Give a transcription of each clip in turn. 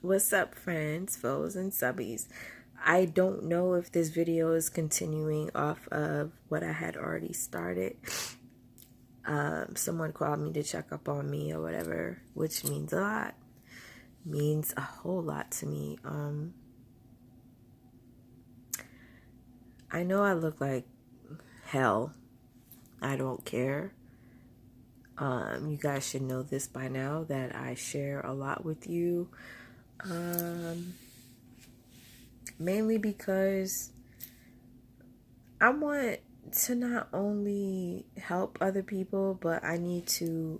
What's up, friends, foes, and subbies? I don't know if this video is continuing off of what I had already started. Someone called me to check up on me or whatever, which means a lot. Means a whole lot to me. I know I look like hell. I don't care. You guys should know this by now, that I share a lot with you. Mainly because I want to not only help other people, but I need to,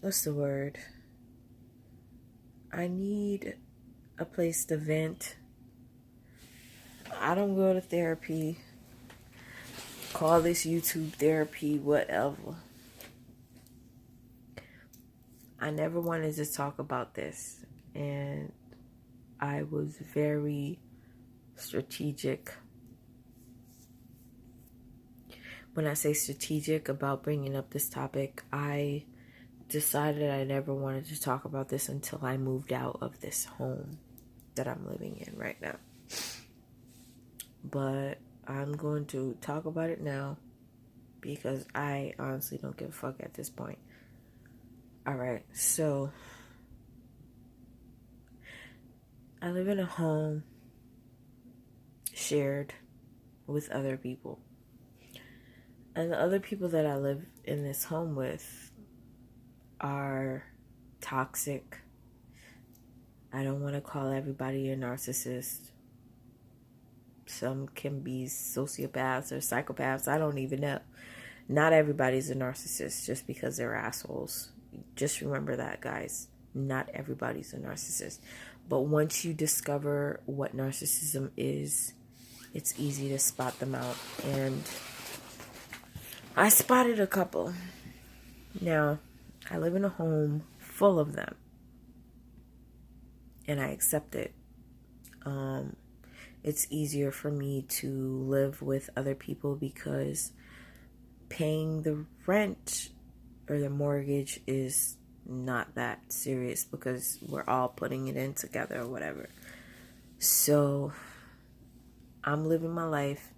what's the word? I need a place to vent. I don't go to therapy. Call this YouTube therapy, whatever. I never wanted to talk about this, and I was very strategic. When I say strategic about bringing up this topic, I decided I never wanted to talk about this until I moved out of this home that I'm living in right now. But I'm going to talk about it now because I honestly don't give a fuck at this point. Alright, so I live in a home shared with other people. And the other people that I live in this home with are toxic. I don't want to call everybody a narcissist. Some can be sociopaths or psychopaths. I don't even know. Not everybody's a narcissist just because they're assholes. Just remember that, guys. Not everybody's a narcissist. But once you discover what narcissism is, it's easy to spot them out. And I spotted a couple. Now, I live in a home full of them. And I accept it. It's easier for me to live with other people because paying the rent or the mortgage is not that serious because we're all putting it in together or whatever. So I'm living my life.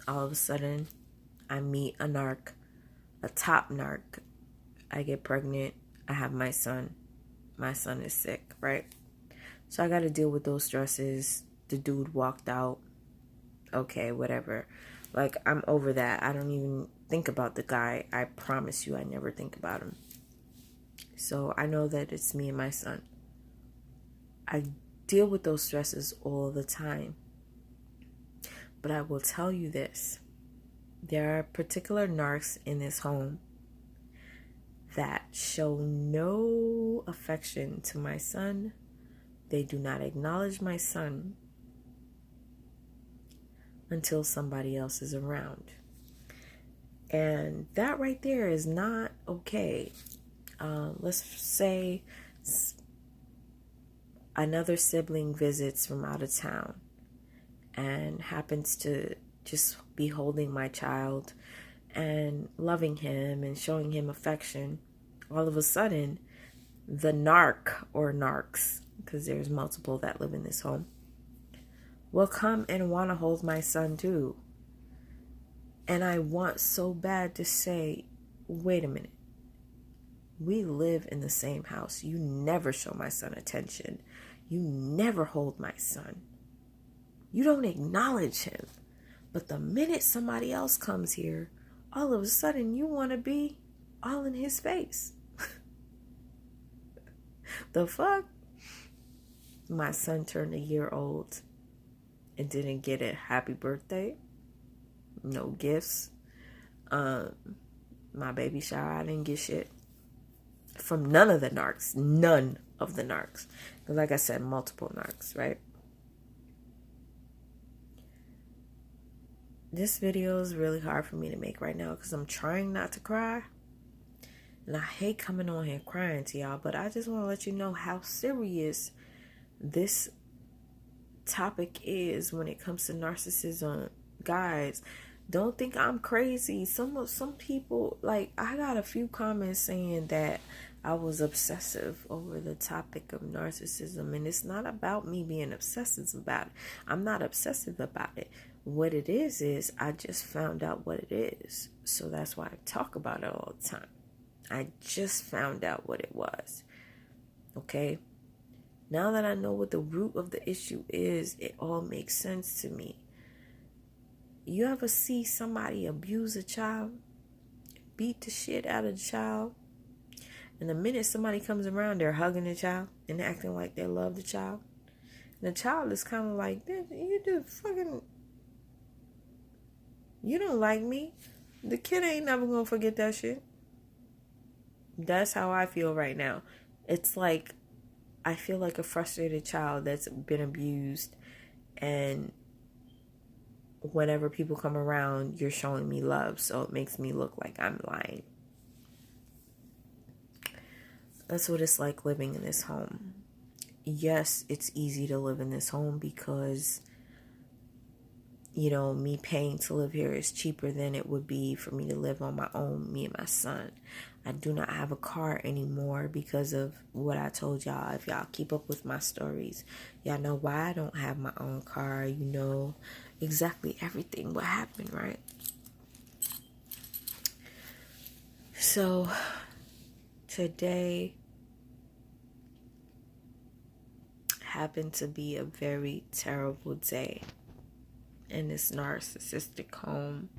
All of a sudden, I meet a narc, a top narc. I get pregnant. I have my son. My son is sick, right? So I got to deal with those stresses. The dude walked out. Okay, whatever. Like, I'm over that. I don't even think about the guy. I promise you, I never think about him. So I know that it's me and my son. I deal with those stresses all the time. But I will tell you this. There are particular narcs in this home that show no affection to my son. They do not acknowledge my son until somebody else is around. And that right there is not okay. Let's say another sibling visits from out of town and happens to just be holding my child and loving him and showing him affection. All of a sudden, the narc or narcs, because there's multiple that live in this home, will come and want to hold my son too. And I want so bad to say, wait a minute. We live in the same house. You never show my son attention. You never hold my son. You don't acknowledge him. But the minute somebody else comes here, all of a sudden you want to be all in his face. The fuck? My son turned a year old and didn't get a happy birthday. No gifts. My baby shower, I didn't get shit. From none of the narcs. None of the narcs. Because like I said, multiple narcs, right? This video is really hard for me to make right now because I'm trying not to cry. And I hate coming on here crying to y'all, but I just want to let you know how serious this topic is when it comes to narcissism. Guys, don't think I'm crazy. Some people, like, I got a few comments saying that I was obsessive over the topic of narcissism, and it's not about me being obsessive about it. I'm not obsessive about it. What it is I just found out what it is. So that's why I talk about it all the time. I just found out what it was. Okay? Now that I know what the root of the issue is, it all makes sense to me. You ever see somebody abuse a child, beat the shit out of the child, and the minute somebody comes around, they're hugging the child and acting like they love the child? And the child is kind of like, you don't like me. The kid ain't never gonna forget that shit. That's how I feel right now. It's like, I feel like a frustrated child that's been abused, and whenever people come around, you're showing me love, so it makes me look like I'm lying. That's what it's like living in this home. Yes, it's easy to live in this home because, me paying to live here is cheaper than it would be for me to live on my own, me and my son. I do not have a car anymore because of what I told y'all. If y'all keep up with my stories, y'all know why I don't have my own car. You know exactly everything what happened, right? So today happened to be a very terrible day in this narcissistic home.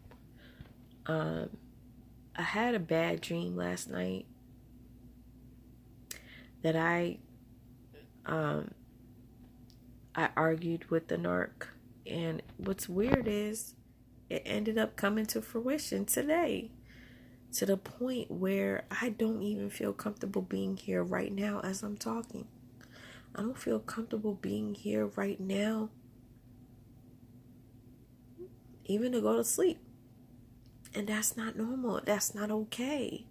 I had a bad dream last night that I argued with the narc, and what's weird is it ended up coming to fruition today, to the point where I don't even feel comfortable being here right now as I'm talking. I don't feel comfortable being here right now even to go to sleep. And that's not normal. That's not okay.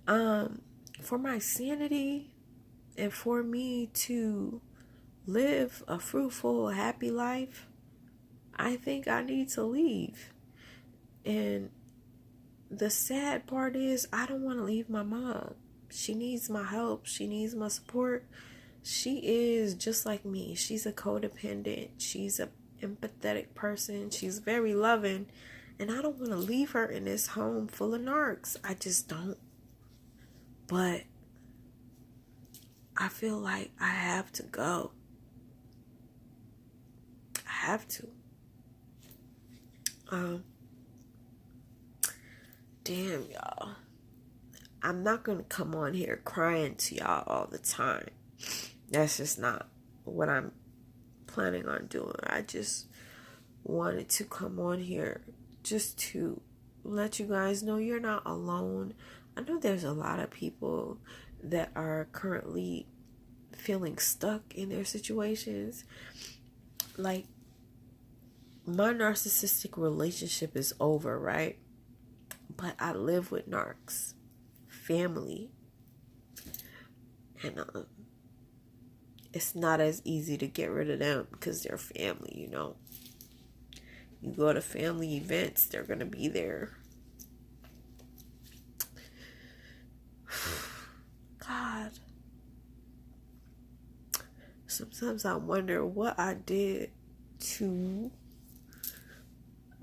For my sanity and for me to live a fruitful, happy life, I think I need to leave. And the sad part is I don't want to leave my mom. She needs my help. She needs my support. She is just like me. She's a codependent. She's an empathetic person. She's very loving. And I don't want to leave her in this home full of narcs. I just don't. But I feel like I have to go. I have to. Damn, y'all. I'm not going to come on here crying to y'all all the time. That's just not what I'm planning on doing. I just wanted to come on here just to let you guys know you're not alone. I know there's a lot of people that are currently feeling stuck in their situations. Like, my narcissistic relationship is over, right? But I live with narcs, family, and it's not as easy to get rid of them because they're family, you know. You go to family events, they're going to be there. God. Sometimes I wonder what I did to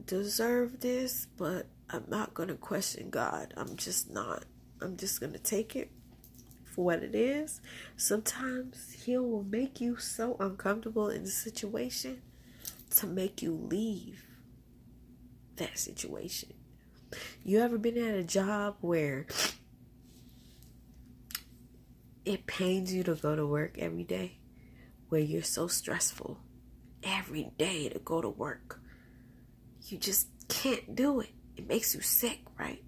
deserve this, but I'm not going to question God. I'm just not. I'm just going to take it for what it is. Sometimes He will make you so uncomfortable in the situation to make you leave that situation. You ever been at a job where it pains you to go to work every day? Where you're so stressful every day to go to work. You just can't do it. It makes you sick, right?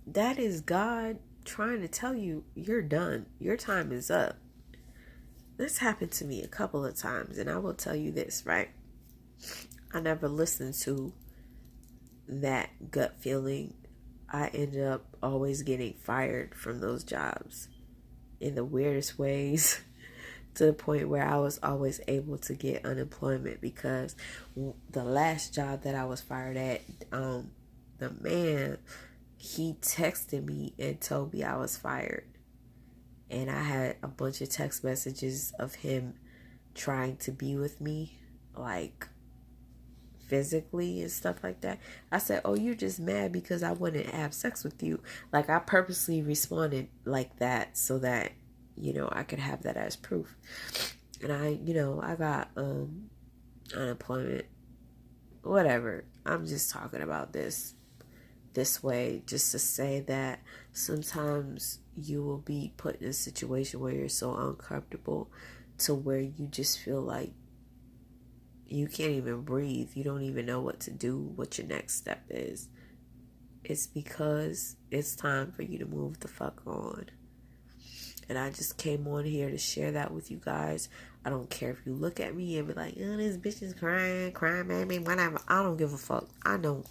That is God trying to tell you you're done. Your time is up. This happened to me a couple of times, and I will tell you this, right? I never listened to that gut feeling. I ended up always getting fired from those jobs in the weirdest ways, to the point where I was always able to get unemployment, because the last job that I was fired at, the man he texted me and told me I was fired. And I had a bunch of text messages of him trying to be with me, like physically and stuff like that. I said, oh, you're just mad because I wouldn't have sex with you. Like, I purposely responded like that so that, you know, I could have that as proof. And I got unemployment, whatever. I'm just talking about this way just to say that sometimes you will be put in a situation where you're so uncomfortable to where you just feel like you can't even breathe. You don't even know what to do, what your next step is. It's because it's time for you to move the fuck on. And I just came on here to share that with you guys. I don't care if you look at me and be like, oh, this bitch is crying, baby, whatever. I don't give a fuck. I don't.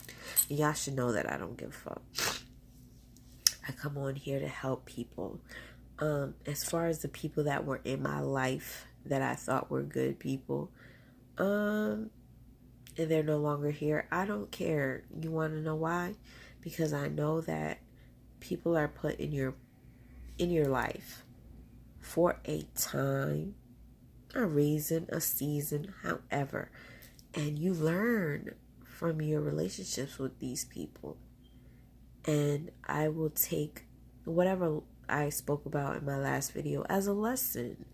Y'all should know that I don't give a fuck. I come on here to help people. As far as the people that were in my life that I thought were good people, and they're no longer here, I don't care. You want to know why? Because I know that people are put in your life for a time, a reason, a season, however, and you learn from your relationships with these people. And I will take whatever I spoke about in my last video as a lesson.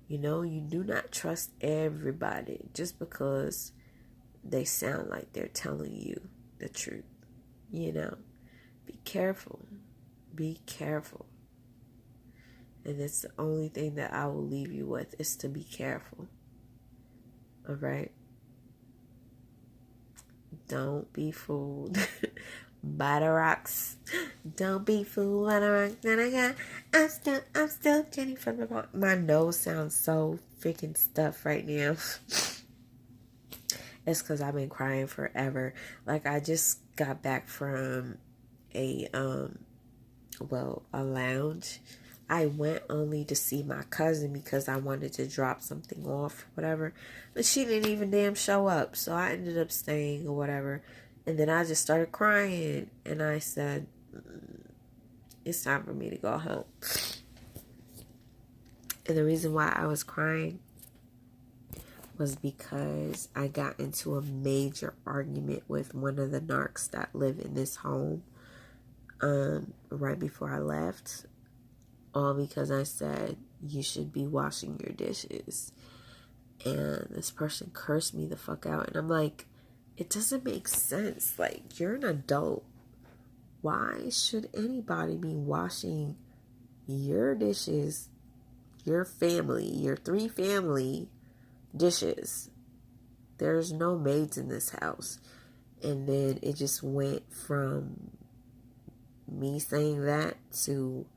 You know, you do not trust everybody just because they sound like they're telling you the truth. You know, be careful. Be careful. And it's the only thing that I will leave you with is to be careful. All right? Don't be fooled by the rocks. Don't be fooled by the rocks that I got. I'm still Jenny from the bottom. My nose sounds so freaking stuffed right now. It's because I've been crying forever. Like, I just got back from a lounge. I went only to see my cousin because I wanted to drop something off, whatever. But she didn't even damn show up. So I ended up staying or whatever. And then I just started crying. And I said, it's time for me to go home. And the reason why I was crying was because I got into a major argument with one of the narcs that live in this home right before I left. All because I said, you should be washing your dishes. And this person cursed me the fuck out. And I'm like, it doesn't make sense. Like, you're an adult. Why should anybody be washing your dishes, your family, your 3 family dishes? There's no maids in this house. And then it just went from me saying that to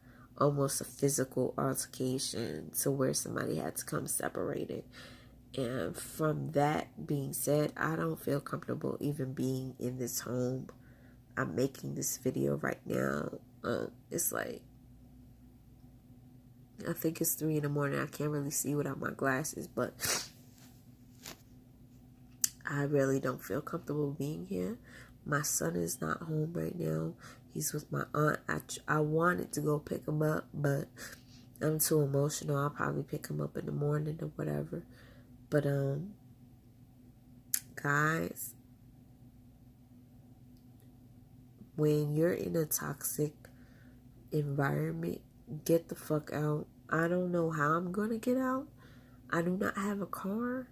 almost a physical altercation to where somebody had to come separate it. And from that being said, I don't feel comfortable even being in this home. I'm making this video right now. It's like, I think it's 3 in the morning. I can't really see without my glasses, but I really don't feel comfortable being here. My son is not home right now. He's with my aunt. I wanted to go pick him up, but I'm too emotional. I'll probably pick him up in the morning or whatever. But, guys, when you're in a toxic environment, get the fuck out. I don't know how I'm going to get out. I do not have a car.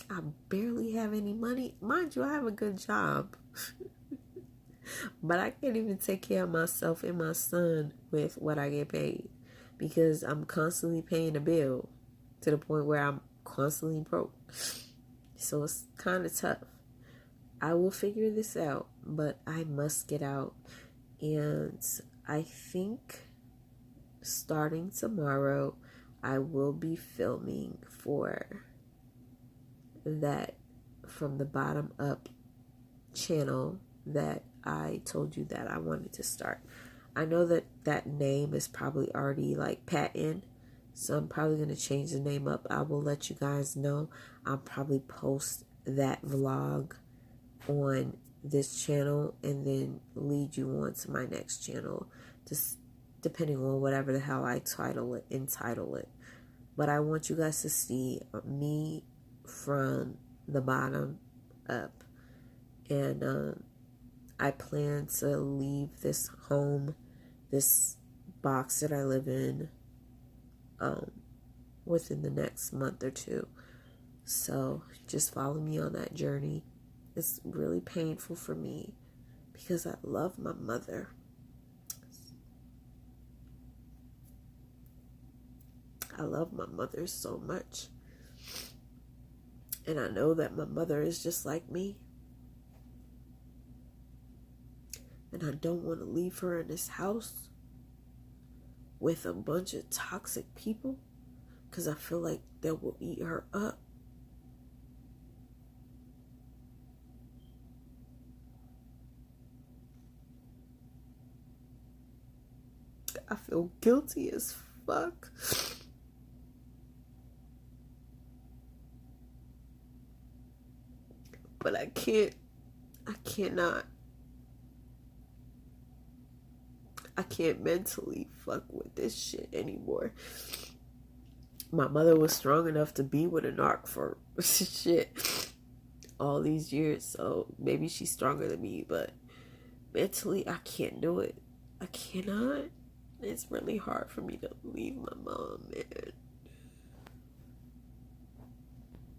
I barely have any money. Mind you, I have a good job. But I can't even take care of myself and my son with what I get paid. Because I'm constantly paying a bill to the point where I'm constantly broke. So it's kind of tough. I will figure this out, but I must get out. And I think starting tomorrow, I will be filming for that From the Bottom Up channel that I told you that I wanted to start. I know that that name is probably already like patent, so I'm probably going to change the name up. I will let you guys know. I'll probably post that vlog on this channel and then lead you on to my next channel, just depending on whatever the hell I entitle it. But I want you guys to see me from the bottom up. And I plan to leave this home, this box that I live in, within the next month or two. So just follow me on that journey. It's really painful for me because I love my mother. I love my mother so much. And I know that my mother is just like me. And I don't want to leave her in this house with a bunch of toxic people, because I feel like they will eat her up. I feel guilty as fuck. But I can't mentally fuck with this shit anymore. My mother was strong enough to be with a narc for shit all these years, so maybe she's stronger than me, but mentally I can't do it. I cannot. It's really hard for me to leave my mom, man.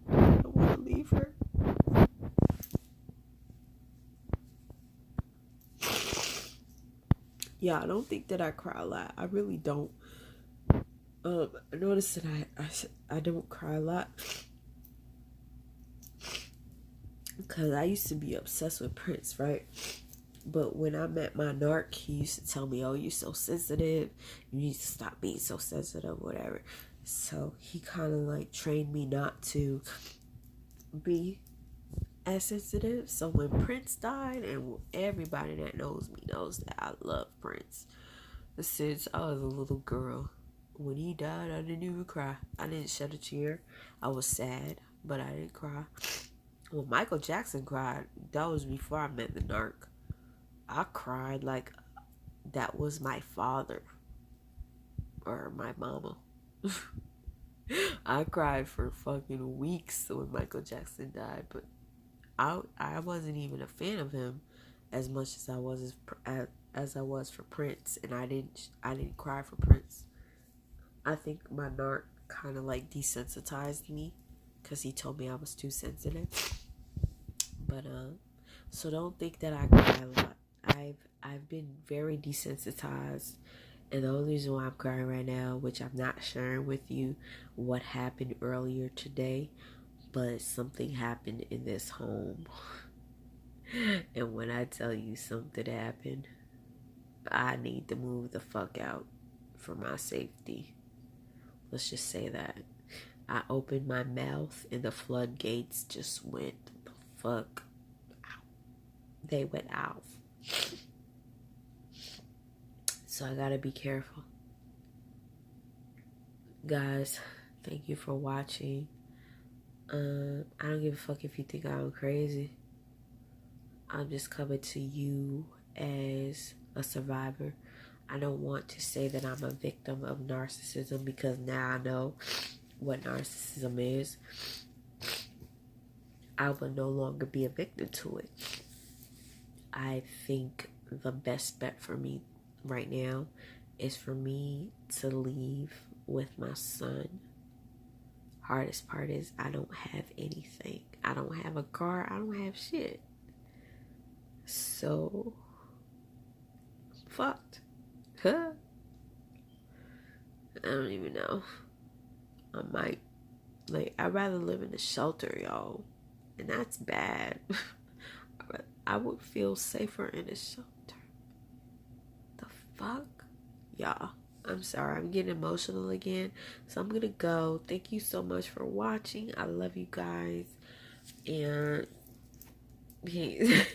I don't want to leave her. Yeah, I don't think that I cry a lot. I really don't. I noticed that I don't cry a lot because I used to be obsessed with Prince, right? But when I met my narc, he used to tell me, "Oh, you're so sensitive. You need to stop being so sensitive, whatever." So he kind of like trained me not to be as sensitive. So when Prince died, and everybody that knows me knows that I love Prince since I was a little girl. When he died, I didn't even cry. I didn't shed a tear. I was sad, but I didn't cry. When Michael Jackson cried, that was before I met the narc. I cried like that was my father or my mama. I cried for fucking weeks when Michael Jackson died, but I wasn't even a fan of him as much as I was for Prince, and I didn't cry for Prince. I think my narc kind of like desensitized me because he told me I was too sensitive. But so don't think that I cry a lot. I've been very desensitized, and the only reason why I'm crying right now, which I'm not sharing with you what happened earlier today, but something happened in this home. And when I tell you something happened, I need to move the fuck out for my safety. Let's just say that. I opened my mouth and the floodgates just went the fuck out. They went out. So I gotta be careful. Guys, thank you for watching. I don't give a fuck if you think I'm crazy. I'm just coming to you as a survivor. I don't want to say that I'm a victim of narcissism because now I know what narcissism is. I will no longer be a victim to it. I think the best bet for me right now is for me to leave with my son. Hardest part is I don't have anything. I don't have a car. I don't have shit. So, fucked. Huh? I don't even know. I might, I'd rather live in a shelter, y'all. And that's bad. I would feel safer in a shelter. The fuck? Y'all, I'm sorry. I'm getting emotional again. So I'm gonna go. Thank you so much for watching. I love you guys. And peace.